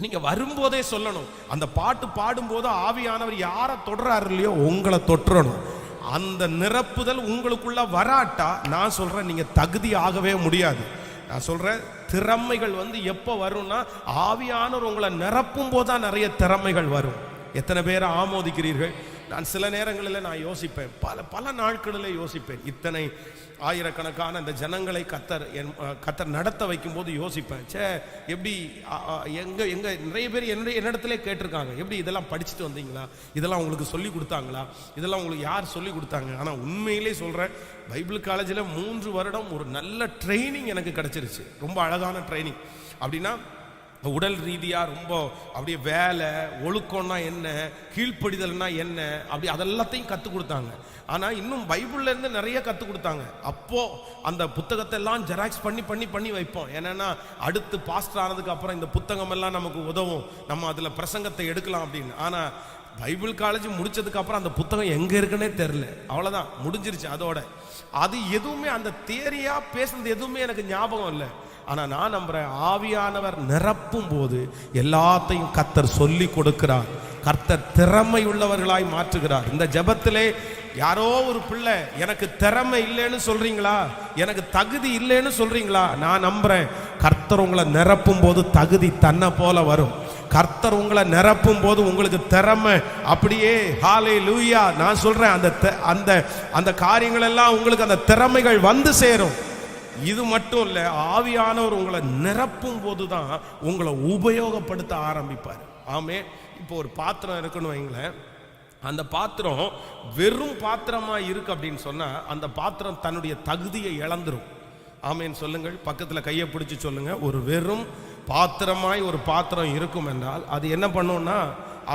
நீங்க வரும்போதே சொல்லணும். அந்த பாட்டு பாடும்போது ஆவியானவர் யாரை தொடுறாரு இல்லையோ உங்களை தொற்றணும். அந்த நிரப்புதல் உங்களுக்குள்ள வராட்டா நான் சொல்றேன் நீங்க தகுதி ஆகவே முடியாது. நான் சொல்றேன் திறமைகள் எப்போ வரும்னா ஆவியானவர் உங்களை நிரப்பும் போதுதான் நிறைய திறமைகள் வரும். எத்தனை பேரை ஆமோதிக்கிறீர்கள்? நான் சில நேரங்களில் நான் யோசிப்பேன், பல நாட்களில் யோசிப்பேன். இத்தனை ஆயிரக்கணக்கான இந்த ஜனங்களை கத்தர் நடத்த வைக்கும் போது யோசிப்பேன், எப்படி எங்க நிறைய பேர் என்னிடத்துல கேட்டிருக்காங்க, எப்படி இதெல்லாம் படிச்சுட்டு வந்தீங்களா, இதெல்லாம் உங்களுக்கு சொல்லி கொடுத்தாங்களா, இதெல்லாம் உங்களுக்கு யார் சொல்லி கொடுத்தாங்க? ஆனால் உண்மையிலே சொல்கிறேன், பைபிள் காலேஜில் 3 வருடம் ஒரு நல்ல ட்ரைனிங் எனக்கு கிடைச்சிருச்சு. ரொம்ப அழகான ட்ரைனிங். அப்படின்னா உடல் ரீதியாக ரொம்ப அப்படியே வேலை, ஒழுக்கம்னா என்ன, கீழ்ப்படிதல்னா என்ன, அப்படி அதெல்லாத்தையும் கற்றுக் கொடுத்தாங்க. ஆனால் இன்னும் பைபிள்ல இருந்து நிறைய கற்றுக் கொடுத்தாங்க. அப்போது அந்த புத்தகத்தை எல்லாம் ஜெராக்ஸ் பண்ணி வைப்போம். ஏன்னா அடுத்து பாஸ்டர் ஆனதுக்கு அப்புறம் இந்த புத்தகம் எல்லாம் நமக்கு உதவும், நம்ம அதில் பிரசங்கத்தை எடுக்கலாம் அப்படின்னு. ஆனால் பைபிள் காலேஜ் முடிச்சதுக்கு அப்புறம் அந்த புத்தகம் எங்கே இருக்குன்னே தெரில. அவ்வளோதான், முடிஞ்சிருச்சு அதோட. அது எதுவுமே அந்த தியரியா பேசுனது எதுவுமே எனக்கு ஞாபகம் இல்லை. ஆனால் நான் நம்புறேன் ஆவியானவர் நிரப்பும் போது எல்லாத்தையும் கர்த்தர் சொல்லி கொடுக்கிறார். கர்த்தர் திறமை உள்ளவர்களாய் மாற்றுகிறார். இந்த ஜெபத்திலே யாரோ ஒரு பிள்ளை எனக்கு திறமை இல்லைன்னு சொல்றீங்களா, எனக்கு தகுதி இல்லைன்னு சொல்றீங்களா, நான் நம்புறேன் கர்த்தர் உங்களை நிரப்பும் போது தகுதி தன்னை போல வரும். கர்த்தர் உங்களை நிரப்பும் போது உங்களுக்கு திறமை அப்படியே ஹல்லேலூயா. நான் சொல்றேன் அந்த அந்த காரியங்கள் எல்லாம் உங்களுக்கு அந்த திறமைகள் வந்து சேரும். இது மட்டும் இல்லை, ஆவியானவர் உங்களை நிரப்பும் போது தான் உங்களை உபயோகப்படுத்த ஆரம்பிப்பார். ஆமே. இப்போ ஒரு பாத்திரம் இருக்குன்னு வைங்களேன், அந்த பாத்திரம் வெறும் பாத்திரமா இருக்கு அப்படின்னு சொன்னா அந்த பாத்திரம் தன்னுடைய தகுதியை இழந்துரும். ஆமேன்னு சொல்லுங்கள். பக்கத்தில் கையை பிடிச்சி சொல்லுங்க. ஒரு வெறும் பாத்திரமாய் ஒரு பாத்திரம் இருக்கும் என்றால் அது என்ன பண்ணும்னா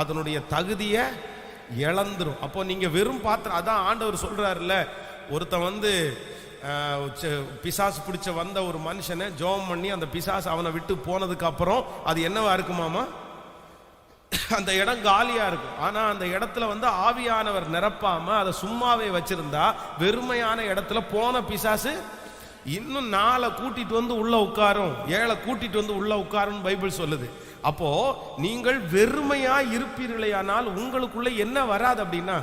அதனுடைய தகுதியை இழந்துரும். அப்போ நீங்க வெறும் பாத்திரம், அதான் ஆண்டவர் சொல்றாருல்ல, ஒருத்தன் பிசாசு பிடிச்ச வந்த ஒரு மனுஷனை ஜெபம் பண்ணி அந்த பிசாசு அவனை விட்டு போனதுக்கு அப்புறம் அது என்னவா இருக்குமாமா, அந்த இடம் காலியா இருக்கும். ஆனா அந்த இடத்துல ஆவியானவர் நிரப்பாம அதை சும்மாவே வச்சிருந்தா வெறுமையான இடத்துல போன பிசாசு இன்னும் 4 கூட்டிட்டு உள்ள உட்காரும், 7 கூட்டிட்டு உள்ள உட்காரும் பைபிள் சொல்லுது. அப்போ நீங்கள் வெறுமையா இருப்பீர்களேயானால் உங்களுக்குள்ள என்ன வராது அப்படின்னா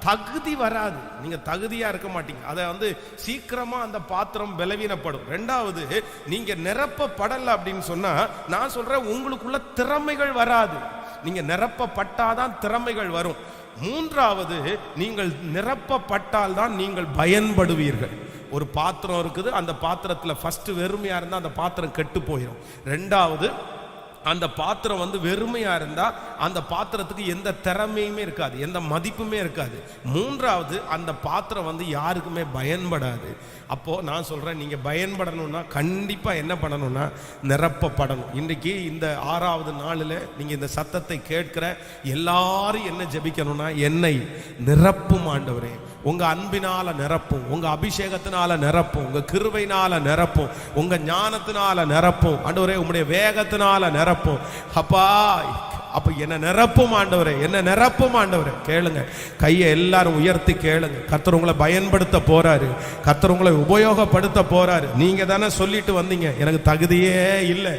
தகுதி வராது. நீங்க தகுதியா இருக்க மாட்டீங்க. அதை சீக்கிரமா அந்த பாத்திரம் பலவீனப்படும். 2வது, நீங்க நிரப்பப்படல அப்படின்னு சொன்னா நான் சொல்றேன் உங்களுக்குள்ள திறமைகள் வராது. நீங்க நிரப்பப்பட்டாதான் திறமைகள் வரும். 3வது, நீங்கள் நிரப்பப்பட்டால் தான் நீங்கள் பயன்படுவீர்கள். ஒரு பாத்திரம் இருக்குது, அந்த பாத்திரத்துல ஃபர்ஸ்ட் வெறுமையா இருந்தா அந்த பாத்திரம் கெட்டு போயிடும். 2வது, அந்த பாத்திரம் வெறுமையா இருந்தா அந்த பாத்திரத்துக்கு எந்த திறமையுமே இருக்காது, எந்த மதிப்புமே இருக்காது. 3வது, அந்த பாத்திரம் யாருக்குமே பயன்படாது. அப்போ நான் சொல்றேன் நீங்க பயன்படணும்னா கண்டிப்பா என்ன பண்ணணும்னா நிரப்பப்படணும். இன்றைக்கு இந்த 6வது நாளில் நீங்க இந்த சத்தத்தை கேட்கிற எல்லாரும் என்ன ஜெபிக்கணும்னா, என்னை நிரப்பும் ஆண்டவரே, உங்க அன்பினால நிரப்பும், உங்க அபிஷேகத்தினால நிரப்பும், உங்க கிருபையினால நிரப்பும், உங்க ஞானத்தினால நிரப்பும் ஆண்டவரே, உங்களுடைய வேகத்தினால நிரப்பும் அப்பா. அப்ப என்ன நிரப்பும் ஆண்டவரே, என்ன நிரப்பும் ஆண்டவரே. கேளுங்க, கையை எல்லாரும் உயர்த்தி கேளுங்க. கர்த்தர் உங்களை பயன்படுத்த போறாரு, கர்த்தர் உங்களை உபயோகப்படுத்த போறாரு. நீங்க தானே சொல்லிட்டு வந்தீங்க எனக்கு தகுதியே இல்லை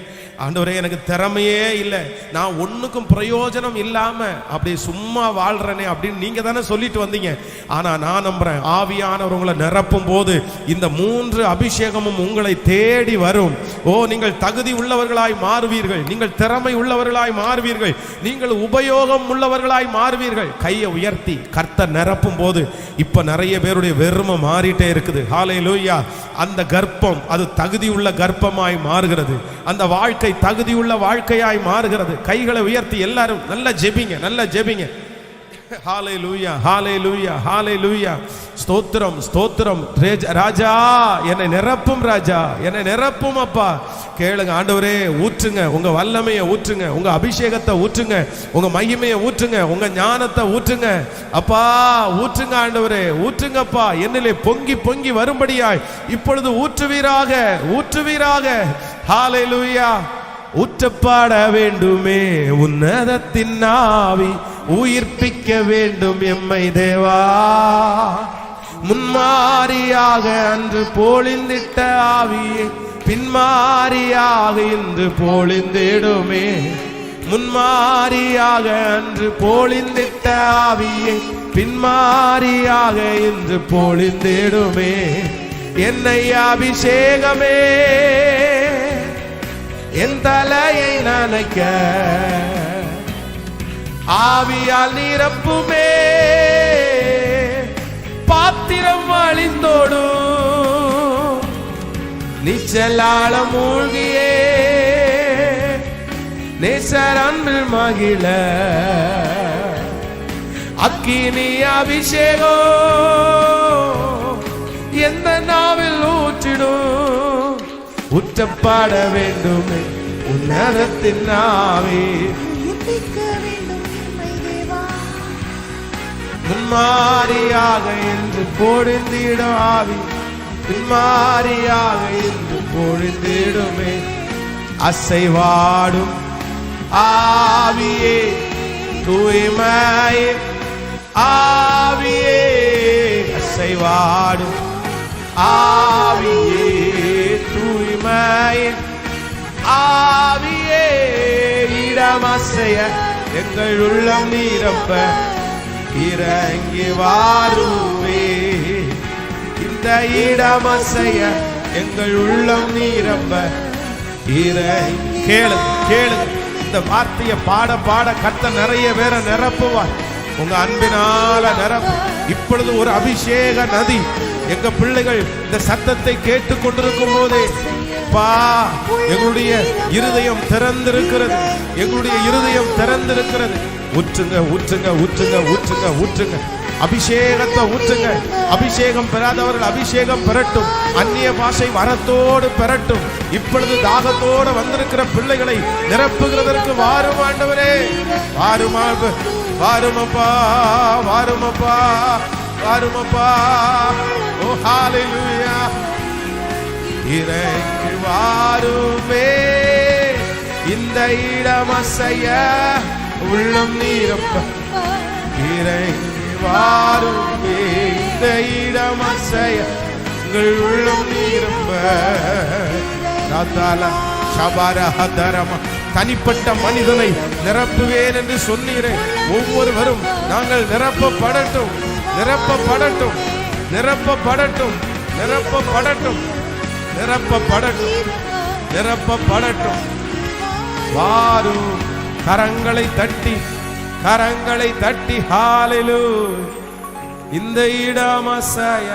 ஆண்டவரே, எனக்கு திறமையே இல்லை, நான் ஒன்றுக்கும் பிரயோஜனம் இல்லாம அப்படி சும்மா வாழ்றேனே அப்படின்னு நீங்க தானே சொல்லிட்டு வந்தீங்க. ஆனா நான் நம்புறேன் ஆவியானவர் உங்களை நிரப்பும் போது இந்த 3 அபிஷேகமும் உங்களை தேடி வரும். ஓ, நீங்கள் தகுதி உள்ளவர்களாய் மாறுவீர்கள், நீங்கள் திறமை உள்ளவர்களாய் மாறுவீர்கள், நீங்கள் உபயோகம் உள்ளவர்களாய் மாறுவீர்கள். கையை உயர்த்தி கர்த்தர் நிரப்பும் போது இப்ப நிறைய பேருடைய வெறுமை மாறிட்டே இருக்குது. ஹல்லேலூயா. அந்த கர்ப்பம் அது தகுதி உள்ள கர்ப்பமாய் மாறுகிறது, அந்த வாழ்க்கை தகுதியுள்ள வாழ்க்கையாய் மாறுகிறது. கைகளை உயர்த்தி எல்லாரும் நல்லா ஜெபிங்க, நல்லா ஜெபிங்க. ஹல்லேலூயா, ஹல்லேலூயா, ஹல்லேலூயா. ஸ்தோத்திரம், ஸ்தோத்திரம். ராஜா என்னை நிரப்பும், ராஜா என்னை நிரப்பும் அப்பா. கேளுங்க, ஆண்டவரே ஊற்றுங்க, உங்க வல்லமையை ஊற்றுங்க, உங்க அபிஷேகத்தை ஊற்றுங்க, உங்க மகிமையை ஊற்றுங்க, உங்க ஞானத்தை ஊற்றுங்க அப்பா. ஊற்றுங்க ஆண்டவரே, ஊற்றுங்கப்பா. என்னிலே பொங்கி பொங்கி வரும்படியாய் இப்பொழுது ஊற்றுவீராக, ஊற்றுவீராக. ஹல்லேலூயா. ஊற்றப்பட வேண்டுமே உன்னதத்தின் ஆவி, உயிர்ப்பிக்க வேண்டும் எம்மை தேவா. முன்மாரியாக அன்று பொழிந்திட்ட ஆவியை பின்மாரியாக இன்று பொழிந்திடுமே. முன்மாரியாக அன்று பொழிந்திட்ட ஆவியை பின்மாரியாக இன்று பொழிந்திடுமே. என்னை அபிஷேகமே என் தலையை நனைக்க ஆவியால் நிரப்புமே. பாத்திரம் வழிந்தோடும் நீச்சலால மூழ்கியே நேசர் அன்பில் மகிழ அக்கினி அபிஷேகம் எந்த நாவில் ஊற்றிடும். ஊற்றப்பட வேண்டும் உன்னதத்தின் ஆவி. முன்மாரியாக என்று பொழிந்திடும் ஆவி பின்மாரியாக என்று பொழிந்திடுமே. அசைவாடும் ஆவியே தூய்மையே ஆவியே அசைவாடும் ஆவியே தூய்மையே ஆவியே இடமசைய எங்கள் உள்ளம் நிரப்ப இறங்கி வாருவே. இந்த இடமசைய எங்கள் உள்ளம் நிரப்ப இறங்கி கேளுங்க கேளுங்க. இந்த வார்த்தையை பாட பாட கர்த்தர் நிறைய பேரை நிரப்புவார். உங்க அன்பினால நிரப்பு. இப்பொழுது ஒரு அபிஷேக நதி எங்க பிள்ளைகள் இந்த சத்தத்தை கேட்டுக் கொண்டிருக்கும் போதே எங்களுடைய இருதயம் திறந்திருக்கிறது. எங்களுடைய இருதயம் திறந்திருக்கிறது. ஊற்றுங்க ஊற்றுங்க ஊற்றுங்க ஊற்றுங்க ஊற்றுங்க. அபிஷேகத்தை ஊற்றுங்க. அபிஷேகம் பெறாதவர்கள் அபிஷேகம் பெறட்டும். அந்நிய பாஷை வரத்தோடு பெறட்டும். இப்பொழுது தாகத்தோடு வந்திருக்கிற பிள்ளைகளை நிரப்புகிறதற்கு வாரும் ஆண்டவரே. வாருமா வாருமப்பா வாருமப்பா வாருமப்பா. ஓ ஹalleluya. இறங்கி வாருமே. இந்த இடமசைய உள்ளம் நிரப்ப இறங்கி வாருமே. இந்த இடமசைய உங்கள் உள்ளம் நிரப்ப. தனிப்பட்ட மனிதனை நிரப்புவேன் என்று சொன்னீரே. ஒவ்வொருவரும் நாங்கள் நிரப்பப்படட்டும் நிரப்பப்படட்டும் நிரப்பப்படட்டும் நிரப்பப்படட்டும் நிரப்பப்படட்டும் நிரப்பப்படட்டும். வாரும் கரங்களை தட்டி ஹalleluya. இந்த இடமசைய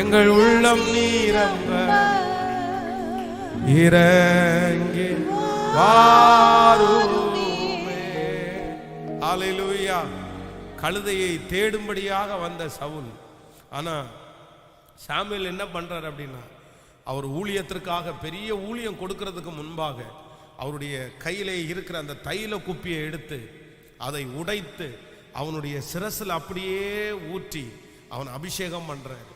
எங்கள் உள்ளம் நிரப்ப இறங்கி வாருமே. ஹalleluya. கழுதையை தேடும்படியாக வந்த சவுல், ஆனா சாமுவேல் என்ன பண்றார் அப்படின்னா, அவர் ஊழியத்திற்காக பெரிய ஊழியம் கொடுக்கிறதுக்கு முன்பாக அவருடைய கையிலே இருக்கிற அந்த தைல குப்பியை எடுத்து அதை உடைத்து அவனுடைய சிரசில் அப்படியே ஊற்றி அவன் அபிஷேகம் பண்றார்.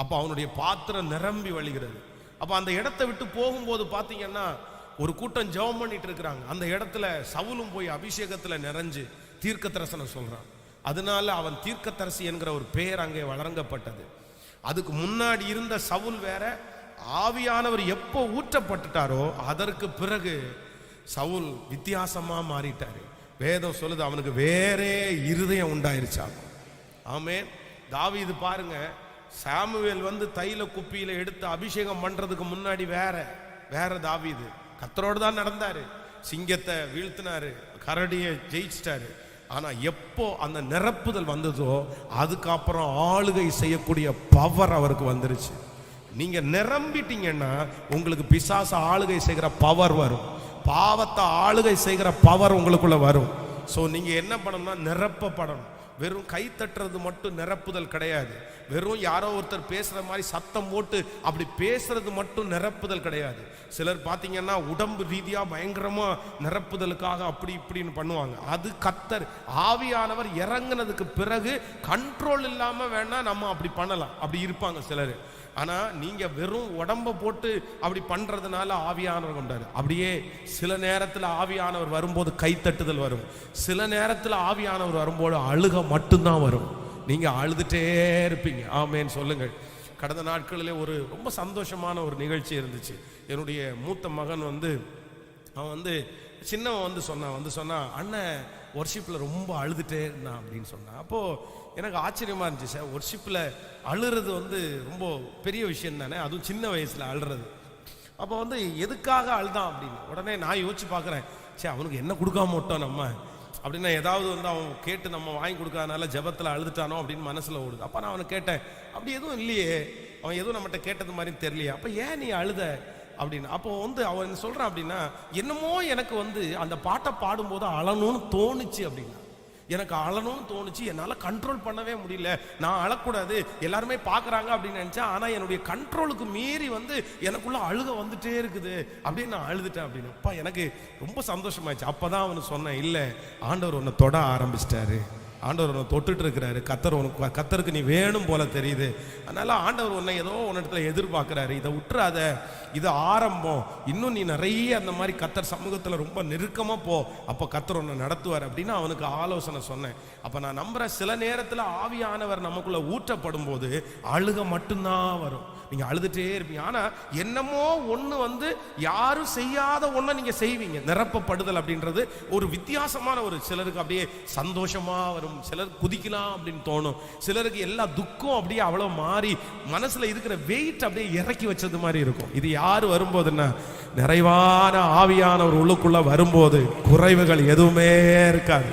அப்ப அவனுடைய பாத்திரம் நிரம்பி வழிகிறது. அப்ப அந்த இடத்தை விட்டு போகும்போது பாத்தீங்கன்னா ஒரு கூட்டம் ஜெபம் பண்ணிட்டு இருக்கிறாங்க. அந்த இடத்துல சவுலும் போய் அபிஷேகத்துல நிறைஞ்சு தீர்க்க தரிசனம் சொல்றான். அதனால அவன் தீர்க்கதரிசி என்கிற ஒரு பெயர் அங்கே வழங்கப்பட்டது. அதுக்கு முன்னாடி இருந்த சவுல் வேற. ஆவியானவர் எப்போ ஊற்றப்பட்டுட்டாரோ அதற்கு பிறகு சவுல் வித்தியாசமா மாறிட்டாரு. வேதம் சொல்லுது அவனுக்கு வேறே இருதயம் உண்டாயிருச்சாங்க. ஆமென். தாவீது பாருங்க, சாமுவேல் வந்து தைல குப்பியில எடுத்து அபிஷேகம் பண்றதுக்கு முன்னாடி வேற தாவீது கர்த்தரோடு தான் நடந்தாரு. சிங்கத்தை வீழ்த்தினாரு, கரடியை ஜெயிச்சிட்டாரு. ஆனா எப்போ அந்த நிரப்புதல் வந்ததோ அதுக்கப்புறம் ஆளுகை செய்யக்கூடிய பவர் அவருக்கு வந்துருச்சு. நீங்க நிரம்பிட்டீங்கன்னா உங்களுக்கு பிசாச ஆளுகை செய்கிற பவர் வரும். பாவத்தை ஆளுகை செய்கிற பவர் உங்களுக்குள்ள வரும். ஸோ நீங்க என்ன பண்ணணும்னா நிரப்பப்படணும். வெறும் கை தட்டுறது மட்டும் நிரப்புதல் கிடையாது. வெறும் யாரோ ஒருத்தர் பேசுற மாதிரி சத்தம் போட்டு அப்படி பேசுறது மட்டும் நிரப்புதல் கிடையாது. சிலர் பார்த்தீங்கன்னா உடம்பு ரீதியா பயங்கரமா நிரப்புதலுக்காக அப்படி இப்படின்னு பண்ணுவாங்க. அது கர்த்தர் ஆவியானவர் இறங்குனதுக்கு பிறகு கண்ட்ரோல் இல்லாம வேணா நம்ம அப்படி பண்ணலாம், அப்படி இருப்பாங்க சிலர். ஆனா நீங்க வெறும் உடம்ப போட்டு அப்படி பண்றதுனால ஆவியானவர் கொண்டாரு. அப்படியே சில நேரத்தில் ஆவியானவர் வரும்போது கைத்தட்டுதல் வரும், சில நேரத்தில் ஆவியானவர் வரும்போது அழுக மட்டும்தான் வரும். நீங்க அழுதுட்டே இருப்பீங்க. ஆமேன்னு சொல்லுங்கள். கடந்த நாட்களிலே ஒரு ரொம்ப சந்தோஷமான ஒரு நிகழ்ச்சி இருந்துச்சு. என்னுடைய மூத்த மகன் அவன் சின்னவன் சொன்னான், அண்ணன் ஒர்ஷிப்பில் ரொம்ப அழுதுட்டே இருந்தான் அப்படின்னு சொன்னான். அப்போது எனக்கு ஆச்சரியமாக இருந்துச்சு. சார், ஒர்ஷிப்பில் அழுறது ரொம்ப பெரிய விஷயம் தானே, அதுவும் சின்ன வயசில் அழுறது. அப்போ எதுக்காக அழுதான் அப்படின்னு உடனே நான் யோசிச்சு பார்க்குறேன். சரி, அவனுக்கு என்ன கொடுக்காம விட்டோம் நம்ம அப்படின்னா, ஏதாவது அவன் கேட்டு நம்ம வாங்கி கொடுக்காதனால ஜெபத்தில் அழுதுட்டானோ அப்படின்னு மனசில் ஓடுது. அப்போ நான் அவனை கேட்டேன், அப்படி எதுவும் இல்லையே, அவன் எதுவும் நம்மகிட்ட கேட்டது மாதிரி தெரியலையே, அப்போ ஏன் நீ அழுத அப்படின்னு. அப்போ அவன் சொல்கிறான் அப்படின்னா, என்னமோ எனக்கு அந்த பாட்டை பாடும்போது அழணும்னு தோணுச்சு அப்படின்னா, எனக்கு அழணும்னு தோணுச்சு, என்னால் கண்ட்ரோல் பண்ணவே முடியல, நான் அழக்கூடாது எல்லாருமே பார்க்குறாங்க அப்படின்னு நினச்சேன், ஆனால் என்னுடைய கண்ட்ரோலுக்கு மீறி எனக்குள்ள அழுக வந்துட்டே இருக்குது அப்படின்னு நான் அழுதுட்டேன் அப்படின்னு. அப்பா எனக்கு ரொம்ப சந்தோஷமாயிடுச்சு. அப்போ தான் அவனுக்கு சொன்னேன், இல்லை ஆண்டவர் உன்னை தொட ஆரம்பிச்சிட்டாரு, ஆண்டவர் உன்னை தொட்டுட்டு இருக்கிறாரு, கத்தருக்கு நீ வேணும் போல தெரியுது, அதனால ஆண்டவர் உன்னை ஏதோ உன்னிடத்துல எதிர்பார்க்கிறாரு, இதை விட்டுறாத, இது ஆரம்பம், இன்னும் நீ நிறைய அந்த மாதிரி கத்தர் சமூகத்தில் ரொம்ப நெருக்கமாக போ, அப்போ கத்தர் உன்னை நடத்துவார் அப்படின்னு அவனுக்கு ஆலோசனை சொன்னேன். அப்போ நான் நம்புகிறேன், சில நேரத்தில் ஆவியானவர் நமக்குள்ள ஊற்றப்படும் போது அழுக மட்டும்தான் வரும், நீங்கள் அழுதுகிட்டே இருப்பீங்க. ஆனால் என்னமோ ஒன்று யாரும் செய்யாத ஒன்றை நீங்கள் செய்வீங்க. நிரப்பப்படுதல் அப்படின்றது ஒரு வித்தியாசமான சிலருக்கு அப்படியே சந்தோஷமாக வரும், சிலருக்கு குதிக்கலாம் அப்படின்னு தோணும், சிலருக்கு எல்லா துக்கம் அப்படியே அவ்வளோ மாறி மனசில் இருக்கிற வெயிட் அப்படியே இறக்கி வச்சது மாதிரி இருக்கும். இது யார் வரும்போதுன்னா, நிறைவான ஆவியானவர் உள்ளுக்குள்ள வரும்போது குறைவுகள் எதுவுமே இருக்காது.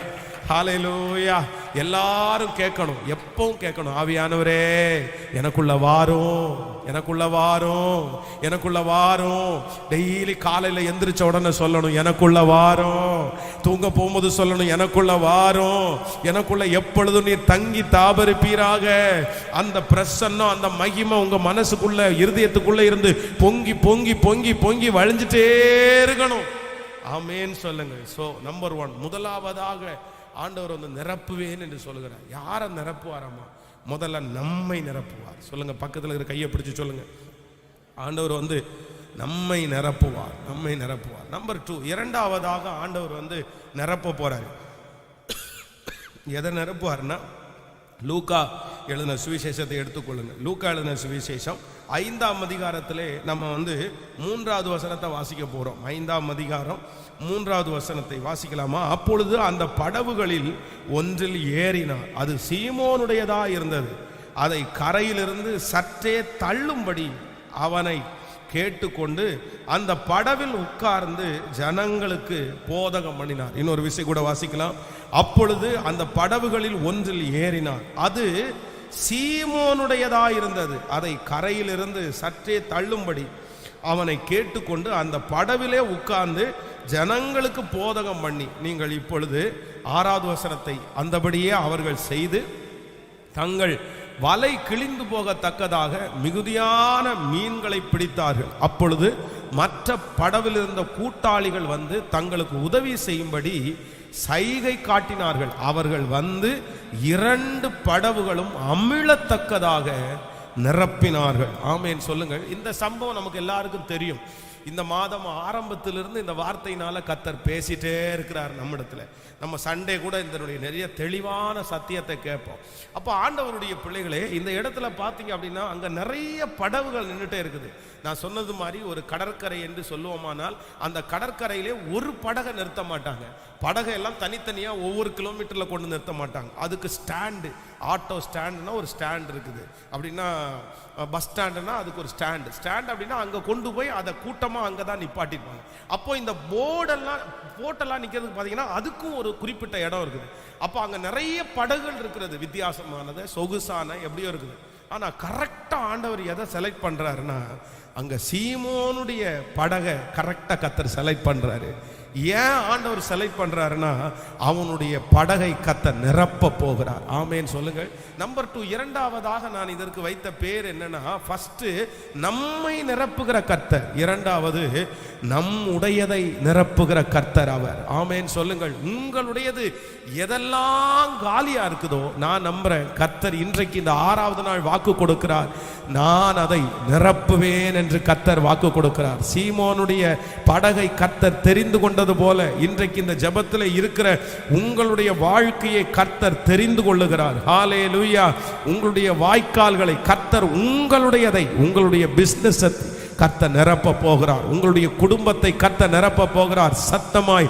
ஹல்லேலூயா. எல்லாரும் கேட்கணும், எப்பவும் கேட்கணும், ஆவியானவரே எனக்குள்ள வாரும், எனக்குள்ள வாரும், எனக்குள்ள வாரும். டெய்லி காலையில் எந்திரிச்ச உடனே சொல்லணும், எனக்குள்ள வாரும். தூங்க போகும்போது சொல்லணும், எனக்குள்ள வாரும். எனக்குள்ள எப்பொழுதும் நீர் தங்கி தாபரிப்பீராக. அந்த பிரசன்னம், அந்த மகிமை உங்க மனசுக்குள்ள, இருதயத்துக்குள்ள இருந்து பொங்கி பொங்கி பொங்கி பொங்கி வழிஞ்சிட்டே இருக்கணும். ஆமேன் சொல்லுங்க. ஸோ நம்பர் 1, முதலாவதாக ஆண்டவர் நிரப்புவேன் என்று சொல்லுகிறார். யாரை நிரப்புவாராமா? முதல்ல நம்மை நிரப்புவார். சொல்லுங்க, பக்கத்தில் இருக்கிற கையை பிடிச்சு சொல்லுங்க, ஆண்டவர் நம்மை நிரப்புவார், நம்மை நிரப்புவார். நம்பர் 2, இரண்டாவதாக ஆண்டவர் நிரப்ப போறாரு. எதை நிரப்புவார்னா, லூக்கா எழுதின சுவிசேஷத்தை எடுத்துக்கொள்ளுங்க. லூக்கா எழுதின சுவிசேஷம் 5ஆம் அதிகாரத்திலே நம்ம 3வது வசனத்தை வாசிக்க போறோம். 5ஆம் அதிகாரம் 3வது வசனத்தை வாசிக்கலாமா? அப்பொழுது அந்த படவுகளில் ஒன்றில் ஏறினார், அது சீமோனுடையதா இருந்தது. அதை கரையிலிருந்து சற்றே தள்ளும்படி அவனை கேட்டுக்கொண்டு அந்த படவில் உட்கார்ந்து ஜனங்களுக்கு போதகம் பண்ணினார். இன்னொரு விஷயம் கூட வாசிக்கலாம். அப்பொழுது அந்த படவுகளில் ஒன்றில் ஏறினார், அது சீமோனுடையதா இருந்தது. அதை கரையிலிருந்து சற்றே தள்ளும்படி அவனை கேட்டுக்கொண்டு அந்த படவிலே உட்கார்ந்து ஜனங்களுக்கு போதகம் பண்ணி. நீங்கள் இப்பொழுது 6வது வசனத்தை அந்தபடியே அவர்கள் செய்து தங்கள் வலை கிழிந்து போகத்தக்கதாக மிகுதியான மீன்களை பிடித்தார்கள். அப்பொழுது மற்ற படவில் இருந்த கூட்டாளிகள் தங்களுக்கு உதவி செய்யும்படி சைகை காட்டினார்கள். அவர்கள் 2 படவுகளும் அமிழத்தக்கதாக நிரப்பினார்கள். ஆமேன் சொல்லுங்கள். இந்த சம்பவம் நமக்கு எல்லாருக்கும் தெரியும். இந்த மாதம் ஆரம்பத்திலிருந்து இந்த வார்த்தையினால கர்த்தர் பேசிட்டே இருக்கிறார் நம்மிடத்துல. நம்ம சண்டே கூட இதனுடைய நிறைய தெளிவான சத்தியத்தை கேட்போம். அப்போ ஆண்டவருடைய பிள்ளைகளே, இந்த இடத்துல பார்த்தீங்க அப்படின்னா அங்கே நிறைய படகுகள் நின்றுட்டே இருக்குது. நான் சொன்னது மாதிரி ஒரு கடற்கரை என்று சொல்லுவோமானால் அந்த கடற்கரையிலே ஒரு படகை நிறுத்த மாட்டாங்க. படகை எல்லாம் தனித்தனியாக ஒவ்வொரு கிலோமீட்டரில் கொண்டு நிறுத்த மாட்டாங்க. அதுக்கு ஸ்டாண்டு, ஆட்டோ ஸ்டாண்டுனா ஒரு ஸ்டாண்ட் இருக்குது, அப்படின்னா பஸ் ஸ்டாண்டுனா அதுக்கு ஒரு ஸ்டாண்ட் அப்படின்னா அங்கே கொண்டு போய் அதை கூட்டமாக அங்கே தான் நிப்பாட்டிருப்பாங்க. அப்போ இந்த போட்டெல்லாம் நிற்கிறதுக்கு பார்த்தீங்கன்னா அதுக்கும் ஒரு குறிப்பிட்ட இடம் இருக்குது. அப்போ அங்கே நிறைய படகுகள் இருக்கிறது, வித்தியாசமானது, சொகுசான எப்படியோ இருக்குது. ஆனால் கரெக்டாக ஆண்டவர் எதை செலக்ட் பண்ணுறாருன்னா, அங்கே சீமோனுடைய படகை கரெக்டாக கர்த்தர் செலக்ட் பண்ணுறாரு. ஏன் ஆண்டவர் செலக்ட் பண்றாருன்னா, அவனுடைய படகை கர்த்தர் நிரப்ப போகிறார். ஆமேன் சொல்லுங்கள். நம்பர் 2, இரண்டாவதாக நான் இதற்கு வைத்த பேர் என்னன்னா, ஃபர்ஸ்ட் நம்மை நிரப்புகிற கர்த்தர், இரண்டாவது நம்முடையதை நிரப்புகிற கர்த்தர் அவர். ஆமேன் சொல்லுங்கள். உங்களுடையது எதெல்லாம் காலியா இருக்குதோ நான் நம்புறேன், கர்த்தர் இன்றைக்கு இந்த 6வது நாள் வாக்கு கொடுக்கிறார், நான் அதை நிரப்புவேன் என்று கர்த்தர் வாக்கு கொடுக்கிறார். சீமோனுடைய படகை கர்த்தர் தெரிந்து கொண்டது போல இன்றைக்கு இந்த ஜெபத்தில் இருக்கிற உங்களுடைய வாழ்க்கையை கர்த்தர் தெரிந்து கொள்ளுகிறார். ஹல்லேலூயா. உங்களுடைய வாய்க்கால்களை கர்த்தர் உங்களுடையதை, உங்களுடைய பிசினஸ் கர்த்தர் நிரப்ப போகிறார். உங்களுடைய குடும்பத்தை கர்த்தர் நிரப்ப போகிறார். சத்தமாய்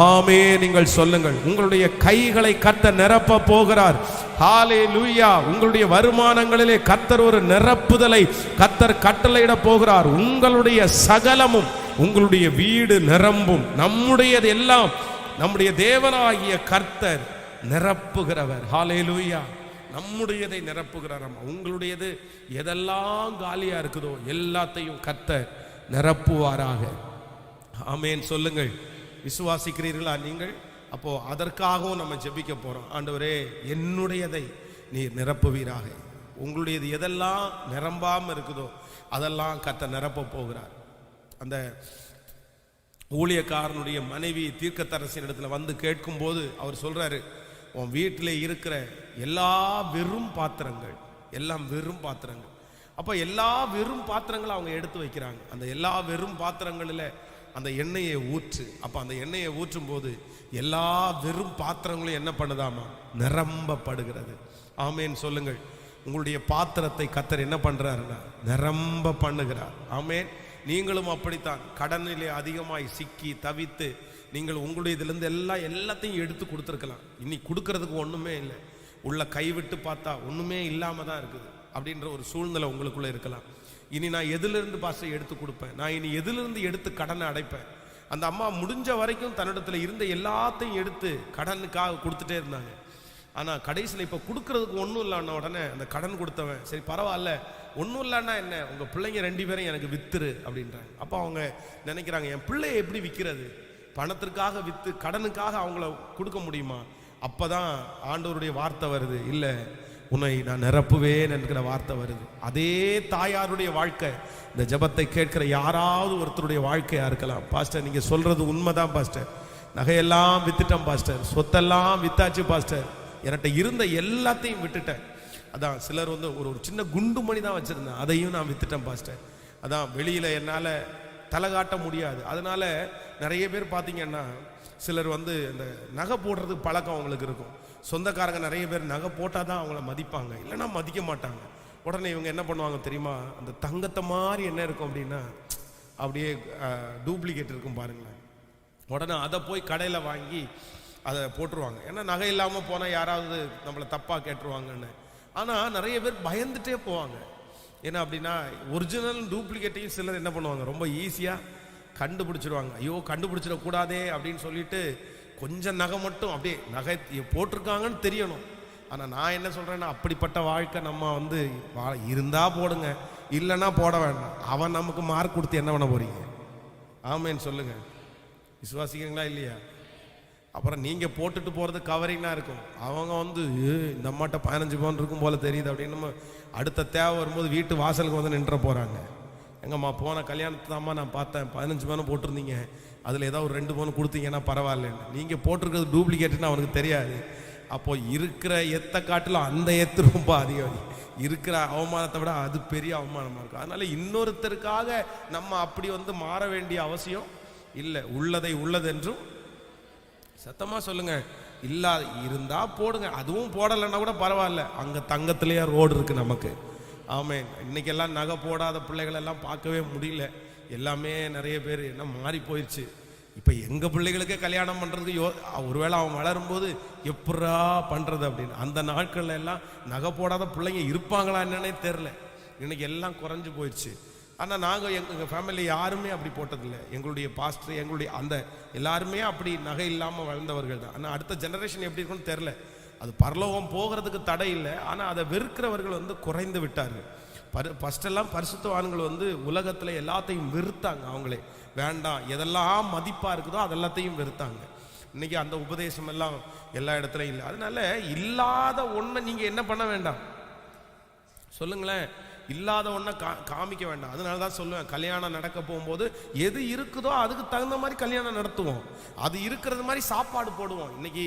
ஆமே நீங்கள் சொல்லுங்கள். உங்களுடைய கைகளை கர்த்தர் நிரப்ப போகிறார். ஹல்லேலூயா. உங்களுடைய வருமானங்களிலே கர்த்தர் ஒரு நிரப்புதலை கர்த்தர் கட்டளையிட போகிறார். உங்களுடைய சகலமும், உங்களுடைய வீடு நிரம்பும். நம்முடையது எல்லாம் நம்முடைய தேவனாகிய கர்த்தர் நிரப்புகிறவர். ஹல்லேலூயா. நம்முடையதை நிரப்புகிறார். உங்களுடையது எதெல்லாம் காலியா இருக்குதோ எல்லாத்தையும் கர்த்தர் நிரப்புவாராக. ஆமென் சொல்லுங்கள். விசுவாசிக்கிறீர்களா நீங்கள்? அப்போ அதற்காகவும் நம்ம ஜெபிக்க போறோம். ஆண்டவரே, என்னுடையதை நீர் நிரப்புவீராக. உங்களுடையது எதெல்லாம் நிரம்பாம இருக்குதோ அதெல்லாம் கர்த்தர் நிரப்ப போகிறார். அந்த ஊழியக்காரனுடைய மனைவி தீர்க்கதரிசியின் இடத்துல வந்து கேட்கும் போது அவர் சொல்றாரு, உன் வீட்டில் இருக்கிற எல்லா வெறும் பாத்திரங்கள் எல்லாம் வெறும் பாத்திரங்கள். அப்போ எல்லா வெறும் பாத்திரங்களை அவங்க எடுத்து வைக்கிறாங்க. அந்த எல்லா வெறும் பாத்திரங்களில் அந்த எண்ணெயை ஊற்று. அப்போ அந்த எண்ணெயை ஊற்றும் போது எல்லா வெறும் பாத்திரங்களும் என்ன பண்ணுதாமா? நிரம்பப்படுகிறது. ஆமேன் சொல்லுங்கள். உங்களுடைய பாத்திரத்தை கர்த்தர் என்ன பண்றாருன்னா நிரம்ப பண்ணுகிறார். ஆமேன். நீங்களும் அப்படித்தான் கடனிலே அதிகமாய் சிக்கி தவித்து நீங்கள் உங்களுடைய இதிலிருந்து எல்லாத்தையும் எடுத்து கொடுத்துருக்கலாம். இன்னைக்கு கொடுக்கறதுக்கு ஒன்றுமே இல்லை. உள்ள கைவிட்டு பார்த்தா ஒன்றுமே இல்லாமல் தான் இருக்குது அப்படின்ற ஒரு சூழ்நிலை உங்களுக்குள்ளே இருக்கலாம். இனி நான் எதிலிருந்து பாஸ்டர் எடுத்து கொடுப்பேன், நான் இனி எதிலிருந்து எடுத்து கடனை அடைப்பேன். அந்த அம்மா முடிஞ்ச வரைக்கும் தன்னிடத்தில் இருந்த எல்லாத்தையும் எடுத்து கடனுக்காக கொடுத்துட்டே இருந்தாங்க. ஆனால் கடைசியில் இப்போ கொடுக்கறதுக்கு ஒன்றும் இல்லைன்னா உடனே அந்த கடன் கொடுத்தவன், சரி பரவாயில்ல ஒன்றும் இல்லைன்னா என்ன, உங்கள் பிள்ளைங்க 2 பேரும் எனக்கு வித்துரு அப்படின்றாங்க. அப்போ அவங்க நினைக்கிறாங்க, என் பிள்ளையை எப்படி விற்கிறது? பணத்திற்காக விற்று கடனுக்காக அவங்கள கொடுக்க முடியுமா? அப்போதான் ஆண்டவருடைய வார்த்தை வருது, இல்லை உன்னை நான் நிரப்புவேன் என்கிற வார்த்தை வருது. அதே தாயாருடைய வாழ்க்கை இந்த ஜெபத்தை கேட்கிற யாராவது ஒருத்தருடைய வாழ்க்கையா இருக்கலாம். பாஸ்டர், நீங்க சொல்றது உண்மைதான் பாஸ்டர், நகையெல்லாம் வித்துட்டேன் பாஸ்டர், சொத்தெல்லாம் வித்தாச்சு பாஸ்டர், என்கிட்ட இருந்த எல்லாத்தையும் விட்டுட்டேன். அதான் சிலர் வந்து ஒரு சின்ன குண்டு மணி தான் வச்சிருந்தேன், அதையும் நான் வித்துட்டேன் பாஸ்டர். அதான் வெளியில என்னால் தலை காட்ட முடியாது. அதனால நிறைய பேர் பார்த்தீங்கன்னா சிலர் வந்து இந்த நகை போடுறதுக்கு பழக்கம் அவங்களுக்கு இருக்கும். சொந்தக்காரங்க நிறைய பேர் நகை போட்டால் தான் அவங்கள மதிப்பாங்க, இல்லைன்னா மதிக்க மாட்டாங்க. உடனே இவங்க என்ன பண்ணுவாங்க தெரியுமா, அந்த தங்கத்தை மாதிரி என்ன இருக்கும் அப்படின்னா அப்படியே டூப்ளிகேட் இருக்கும் பாருங்களேன். உடனே அதை போய் கடையில் வாங்கி அதை போட்டுருவாங்க. ஏன்னா நகை இல்லாமல் போனால் யாராவது நம்மளை தப்பாக கேட்டுருவாங்கன்னு. ஆனால் நிறைய பேர் பயந்துட்டே போவாங்க. ஏன்னா அப்படின்னா ஒரிஜினல் டூப்ளிகேட்டையும் சிலர் என்ன பண்ணுவாங்க, ரொம்ப ஈஸியாக கண்டுபிடிச்சிடுவாங்க. ஐயோ கண்டுபிடிச்சிடக்கூடாதே அப்படின்னு சொல்லிட்டு கொஞ்சம் நகை மட்டும் அப்படியே நகை போட்டிருக்காங்கன்னு தெரியணும். ஆனால் நான் என்ன சொல்கிறேன்னா, அப்படிப்பட்ட வாழ்க்கை நம்ம வந்து இருந்தால் போடுங்க, இல்லைன்னா போட வேண்டாம். அவன் நமக்கு மார்க் கொடுத்து என்ன பண்ண போறீங்க? ஆமேன்னு சொல்லுங்க. விசுவாசிக்கிறீங்களா இல்லையா? அப்புறம் நீங்கள் போட்டுட்டு போகிறது கவரிங்காக இருக்கும். அவங்க வந்து இந்த அம்மாட்ட 15 பவுன் இருக்கும் போல தெரியுது அப்படின்னு நம்ம அடுத்த தேவை வரும்போது வீட்டு வாசலுக்கு வந்து நின்ற போகிறாங்க. எங்கம்மா போன கல்யாணத்தை தான்மா நான் பார்த்தேன், 15 பவுன் போட்டிருந்தீங்க, அதில் ஏதாவது ஒரு 2 பவுன் கொடுத்தீங்கன்னா பரவாயில்லன்னு. நீங்கள் போட்டிருக்கிறது டூப்ளிகேட்டுன்னு அவனுக்கு தெரியாது. அப்போ இருக்கிற எத்தை காட்டிலும் அந்த எத்து ரொம்ப அதிகம். இருக்கிற அவமானத்தை விட அது பெரிய அவமானமாக இருக்கும். அதனால இன்னொருத்தருக்காக நம்ம அப்படி வந்து மாற வேண்டிய அவசியம் இல்லை. உள்ளதை உள்ளதென்றும் சத்தமா சொல்லுங்க. இல்லா இருந்தா போடுங்க, அதுவும் போடலைன்னா கூட பரவாயில்ல, அங்க தங்கத்திலேயே ரோடு இருக்கு நமக்கு. ஆமேன். இன்னைக்கெல்லாம் நகை போடாத பிள்ளைகள் எல்லாம் பார்க்கவே முடியல. எல்லாமே நிறைய பேர் என்ன மாறி போயிடுச்சு. இப்போ எங்கள் பிள்ளைகளுக்கே கல்யாணம் பண்ணுறதுக்கு ஒருவேளை அவங்க வளரும்போது எப்படா பண்ணுறது அப்படின்னு. அந்த நாட்கள்ல எல்லாம் நகை போடாத பிள்ளைங்க இருப்பாங்களா என்னன்னே தெரில. இன்னைக்கு எல்லாம் குறைஞ்சி போயிடுச்சு. ஆனால் நாங்கள் எங்கள் ஃபேமிலி யாருமே அப்படி போட்டதில்லை. எங்களுடைய பாஸ்டர் எங்களுடைய அந்த எல்லாருமே அப்படி நகை இல்லாமல் வளர்ந்தவர்கள் தான். ஆனால் அடுத்த ஜெனரேஷன் எப்படி இருக்குன்னு தெரில. அது பரலோகம் போகிறதுக்கு தடை இல்லை, ஆனால் அதை வெறுக்கிறவர்கள் வந்து குறைந்து விட்டார்கள். ஃபஸ்ட்டெல்லாம் பரிசுத்தவான்கள் வந்து உலகத்தில் எல்லாத்தையும் வெறுத்தாங்க. அவங்களே வேண்டாம், எதெல்லாம் மதிப்பாக இருக்குதோ அதெல்லாத்தையும் வெறுத்தாங்க. இன்னைக்கு அந்த உபதேசம் எல்லாம் எல்லா இடத்துலையும் இல்லை. அதனால இல்லாத ஒன்றை நீங்கள் என்ன பண்ண வேண்டாம் சொல்லுங்களேன். இல்லாத ஒன்றை காமிக்க வேண்டாம். அதனால தான் சொல்லுவேன், கல்யாணம் நடக்க போகும்போது எது இருக்குதோ அதுக்கு தகுந்த மாதிரி கல்யாணம் நடத்துவோம். அது இருக்கிறது மாதிரி சாப்பாடு போடுவோம். இன்னைக்கு